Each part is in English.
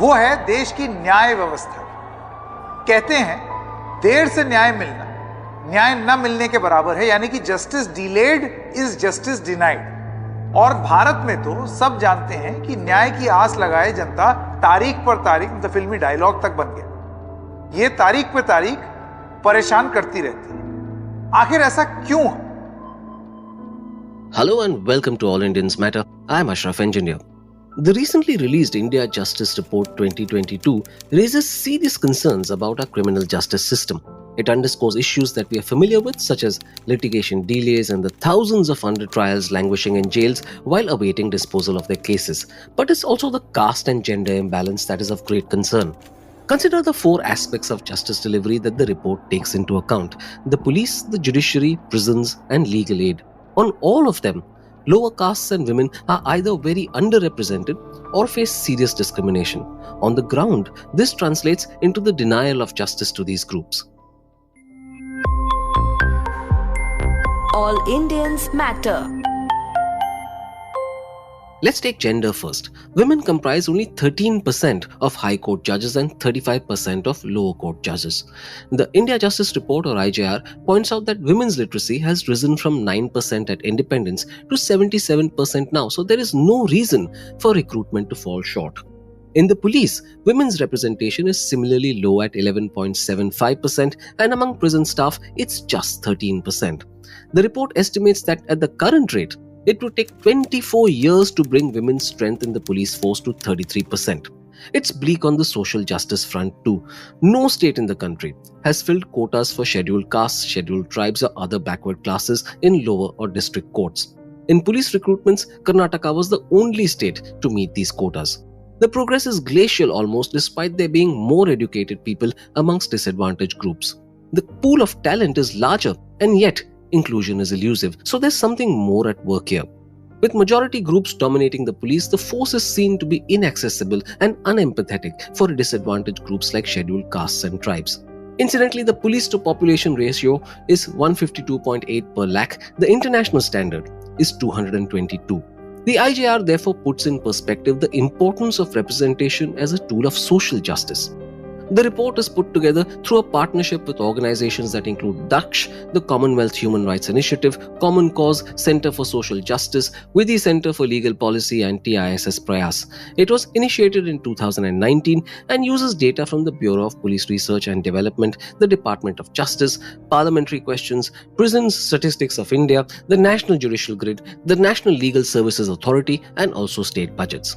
वो है देश की न्याय व्यवस्था। कहते हैं देर से न्याय मिलना न्याय न मिलने के बराबर है, यानी कि justice delayed is justice denied. और भारत में तो सब जानते हैं कि न्याय की आस लगाए जनता तारीख पर तारीख, मतलब फिल्मी डायलॉग तक बन गया। ये तारीख पे तारीख परेशान करती रहती है। आखिर ऐसा क्यों है? Hello and welcome to All Indians Matter. I am Ashraf Engineer. The recently released India Justice Report 2022 raises serious concerns about our criminal justice system. It underscores issues that we are familiar with, such as litigation delays and the thousands of under trials languishing in jails while awaiting disposal of their cases. But it's also the caste and gender imbalance that is of great concern. Consider the four aspects of justice delivery that the report takes into account: the police, the judiciary, prisons, and legal aid. On all of them, lower castes and women are either very underrepresented or face serious discrimination. On the ground, this translates into the denial of justice to these groups. All Indians Matter. Let's take gender first. Women comprise only 13% of High Court judges and 35% of lower court judges. The India Justice Report, or IJR, points out that women's literacy has risen from 9% at independence to 77% now, so there is no reason for recruitment to fall short. In the police, women's representation is similarly low at 11.75%, and among prison staff, it's just 13%. The report estimates that at the current rate, it would take 24 years to bring women's strength in the police force to 33%. It's bleak on the social justice front too. No state in the country has filled quotas for scheduled castes, scheduled tribes, or other backward classes in lower or district courts. In police recruitments, Karnataka was the only state to meet these quotas. The progress is glacial almost, despite there being more educated people amongst disadvantaged groups. The pool of talent is larger, and yet inclusion is elusive, so there's something more at work here. With majority groups dominating the police, the force is seen to be inaccessible and unempathetic for disadvantaged groups like scheduled castes and tribes. Incidentally, the police to population ratio is 152.8 per lakh. The international standard is 222. The IJR therefore puts in perspective the importance of representation as a tool of social justice. The report is put together through a partnership with organizations that include Daksh, the Commonwealth Human Rights Initiative, Common Cause, Center for Social Justice, Vidhi Center for Legal Policy, and TISS Prayas. It was initiated in 2019 and uses data from the Bureau of Police Research and Development, the Department of Justice, Parliamentary Questions, Prisons Statistics of India, the National Judicial Grid, the National Legal Services Authority, and also state budgets.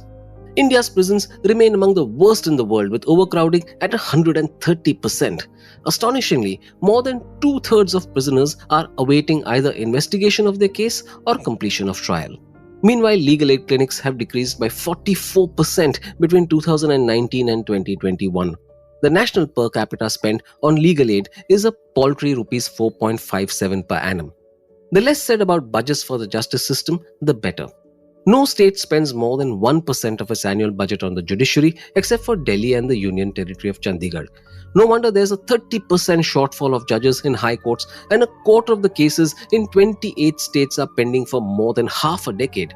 India's prisons remain among the worst in the world, with overcrowding at 130%. Astonishingly, more than 2/3 of prisoners are awaiting either investigation of their case or completion of trial. Meanwhile, legal aid clinics have decreased by 44% between 2019 and 2021. The national per capita spend on legal aid is a paltry rupees 4.57 per annum. The less said about budgets for the justice system, the better. No state spends more than 1% of its annual budget on the judiciary, except for Delhi and the Union Territory of Chandigarh. No wonder there's a 30% shortfall of judges in high courts, and a quarter of the cases in 28 states are pending for more than half a decade.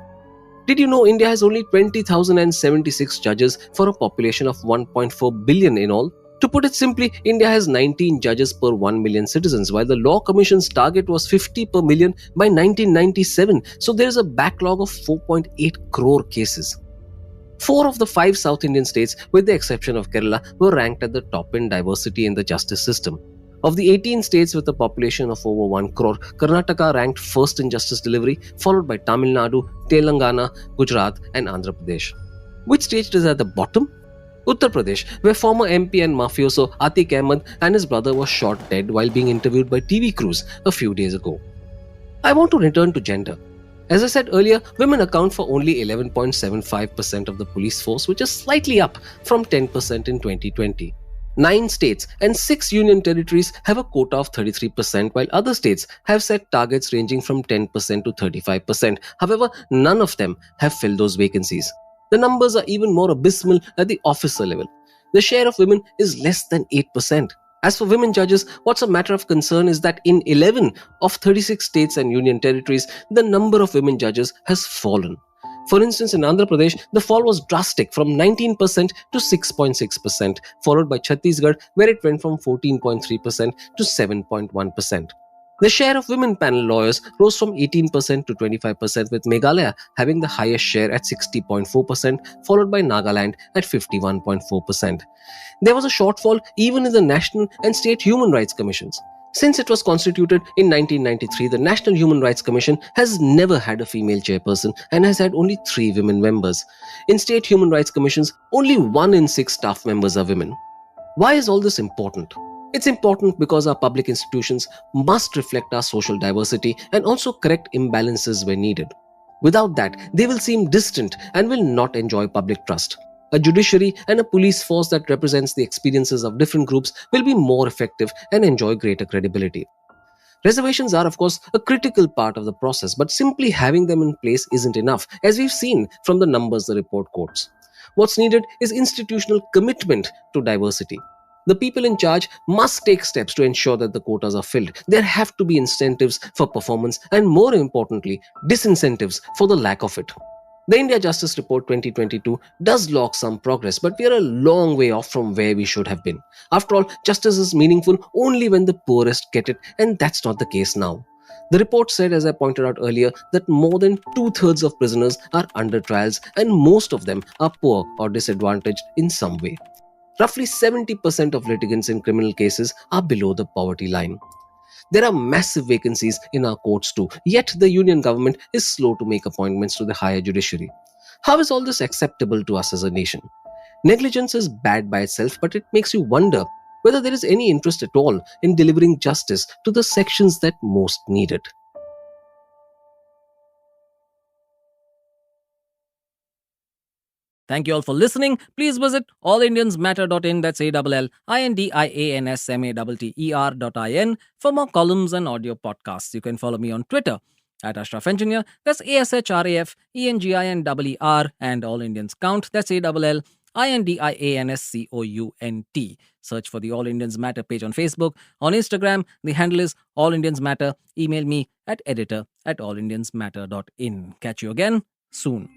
Did you know India has only 20,076 judges for a population of 1.4 billion in all? To put it simply, India has 19 judges per 1 million citizens, while the Law Commission's target was 50 per million by 1997. So there is a backlog of 4.8 crore cases. 4 of the 5 South Indian states, with the exception of Kerala, were ranked at the top in diversity in the justice system. Of the 18 states with a population of over 1 crore, Karnataka ranked first in justice delivery, followed by Tamil Nadu, Telangana, Gujarat, and Andhra Pradesh. Which state is at the bottom? Uttar Pradesh, where former MP and mafioso Atiq Ahmed and his brother were shot dead while being interviewed by TV crews a few days ago. I want to return to gender. As I said earlier, women account for only 11.75% of the police force, which is slightly up from 10% in 2020. 9 states and 6 union territories have a quota of 33%, while other states have set targets ranging from 10% to 35%. However, none of them have filled those vacancies. The numbers are even more abysmal at the officer level. The share of women is less than 8%. As for women judges, what's a matter of concern is that in 11 of 36 states and union territories, the number of women judges has fallen. For instance, in Andhra Pradesh, the fall was drastic from 19% to 6.6%, followed by Chhattisgarh, where it went from 14.3% to 7.1%. The share of women panel lawyers rose from 18% to 25%, with Meghalaya having the highest share at 60.4%, followed by Nagaland at 51.4%. There was a shortfall even in the national and state human rights commissions. Since it was constituted in 1993, the National Human Rights Commission has never had a female chairperson and has had only 3 women members. In state human rights commissions, only 1 in 6 staff members are women. Why is all this important? It's important because our public institutions must reflect our social diversity and also correct imbalances where needed. Without that, they will seem distant and will not enjoy public trust. A judiciary and a police force that represents the experiences of different groups will be more effective and enjoy greater credibility. Reservations are, of course, a critical part of the process, but simply having them in place isn't enough, as we've seen from the numbers the report quotes. What's needed is institutional commitment to diversity. The people in charge must take steps to ensure that the quotas are filled. There have to be incentives for performance and, more importantly, disincentives for the lack of it. The India Justice Report 2022 does log some progress, but we are a long way off from where we should have been. After all, justice is meaningful only when the poorest get it, and that's not the case now. The report said, as I pointed out earlier, that more than 2/3 of prisoners are under trials, and most of them are poor or disadvantaged in some way. Roughly 70% of litigants in criminal cases are below the poverty line. There are massive vacancies in our courts too, yet the union government is slow to make appointments to the higher judiciary. How is all this acceptable to us as a nation? Negligence is bad by itself, but it makes you wonder whether there is any interest at all in delivering justice to the sections that most need it. Thank you all for listening. Please visit allindiansmatter.in, that's ALLINDIANSMATTER.in, for more columns and audio podcasts. You can follow me on Twitter at Ashraf Engineer, that's ASHRAFENGINER, and All Indians Count, that's ALLINDIANSCOUNT. Search for the All Indians Matter page on Facebook. On Instagram, the handle is All Indians Matter. Email me at editor@allindiansmatter.in. Catch you again soon.